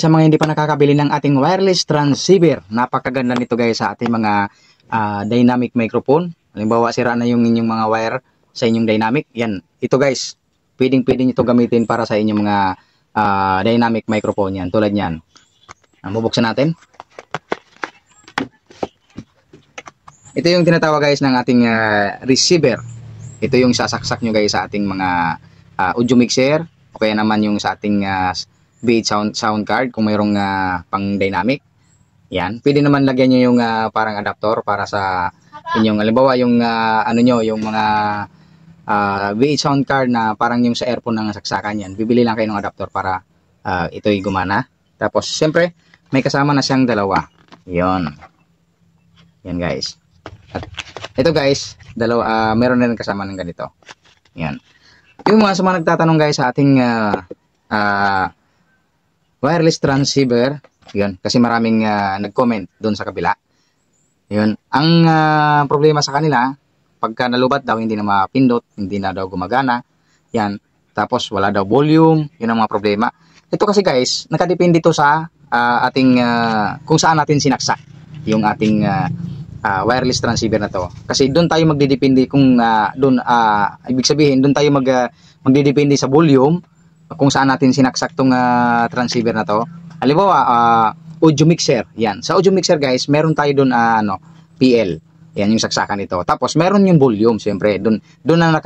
sa mga hindi pa nakakabili ng ating wireless transceiver, napakaganda nito guys sa ating mga dynamic microphone. Halimbawa, sira na yung inyong mga wire sa inyong dynamic. Yan, ito guys, pwedeng nyo ito gamitin para sa inyong mga dynamic microphone yan. Tulad yan. Bubuksan natin. Ito yung tinatawag guys ng ating receiver. Ito yung sasaksak nyo guys sa ating mga audio mixer, o kaya naman yung sa ating V8 sound card kung mayroong pang dynamic. Yan, pwede naman lagyan nyo yung parang adapter para sa inyong, halimbawa yung ano nyo, yung mga V8 sound card na parang yung sa earphone ng saksakan yan. Bibili lang kayo ng adapter para ito'y gumana. Tapos siyempre may kasama na siyang dalawa. Yon. Yan guys. At ito guys, dalawa, meron na rin kasama ng ganito. Yan. Yung mga sa mga nagtatanong guys sa ating wireless transceiver, yun, kasi maraming nag-comment doon sa kabila. Yun, ang problema sa kanila, pagka nalubat daw, hindi na mapindot, hindi na daw gumagana. Yan, tapos wala daw volume, yun ang mga problema. Ito kasi guys, nakadepende ito sa ating, kung saan natin sinaksak yung ating wireless transceiver na to. Kasi doon tayo magdidepende kung doon, ibig sabihin, doon tayo magdidepende sa volume, kung saan natin sinaksak tong transceiver na to. Halimbawa, audio mixer. Yan. Sa audio mixer guys, meron tayo doon PL. Yan yung saksakan nito. Tapos meron yung volume, siyempre. Doon na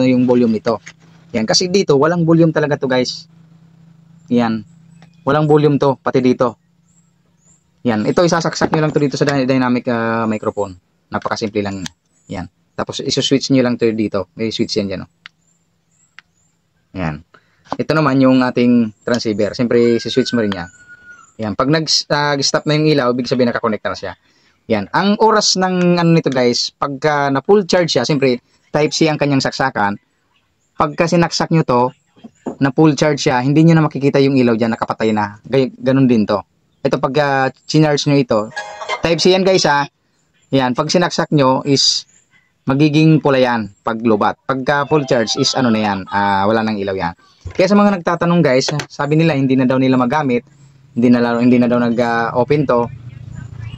yung volume nito. Yan. Kasi dito, walang volume talaga to guys. Yan. Walang volume to, pati dito. Yan. Ito, isasaksak nyo lang to dito sa dynamic microphone. Napakasimple lang. Yan. Tapos, isuswitch nyo lang to dito. May switch yan dyan. Yan. Ito naman yung ating transceiver. Siyempre, si-switch mo rin yan. Yan. Pag nag-stop na yung ilaw, ibig sabihin nakakonekta na siya. Yan. Ang oras ng ano nito guys, pagka na full charge siya, siyempre, Type-C ang kanyang saksakan. Pagka sinaksak nyo to, na full charge siya, hindi nyo na makikita yung ilaw dyan, nakapatay na. Ganun din to. Ito pag sinarge nyo ito, Type-C yan guys ha. Yan, pag sinaksak nyo is magiging pula yan pag lobat. Pagka full charge is ano na yan, wala nang ilaw yan. Kaya sa mga nagtatanong guys, sabi nila hindi na daw nila magamit, hindi na daw nag-open to.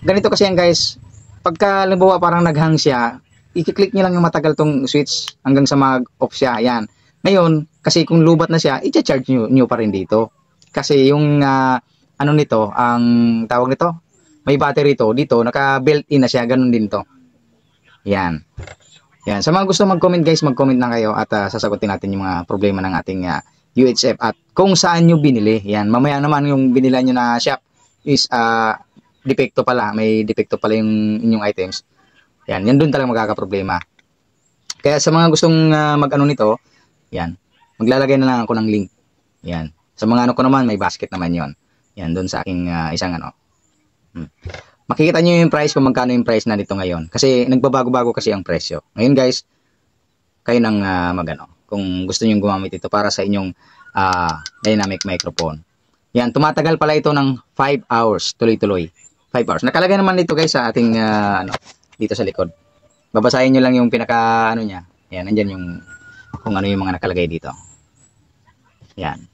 Ganito kasi yan guys, pagka halimbawa parang naghang siya, i-click nyo lang yung matagal tong switch hanggang sa mag-off siya. Yan. Ngayon, kasi kung lubat na siya, i-charge nyo pa rin dito. Kasi yung ano nito, ang tawag nito, may battery to, dito, naka-built-in na siya, ganun din to. Yan. Yan. Sa mga gusto mag-comment guys, mag-comment na kayo at sasagutin natin yung mga problema ng ating UHF at kung saan nyo binili. Yan. Mamaya naman yung binila nyo na shop is defecto pala. May defecto pala yung inyong items. Yan. Yan doon talaga magkakaproblema. Kaya sa mga gustong mag-ano nito, yan. Maglalagay na lang ako ng link. Yan. Sa mga ano ko naman, may basket naman yon. Yan, doon sa aking isang ano. Makikita nyo yung price kung magkano yung price na dito ngayon. Kasi nagbabago-bago kasi ang presyo. Ngayon guys, kayo nang magano. Kung gusto nyo gumamit ito para sa inyong dynamic microphone. Yan, tumatagal pala ito ng 5 hours. Tuloy-tuloy. 5 hours. Nakalagay naman dito guys sa ating ano, dito sa likod. Babasahin nyo lang yung pinaka ano niya. Yan, nandyan yung kung ano yung mga nakalagay dito. Yan.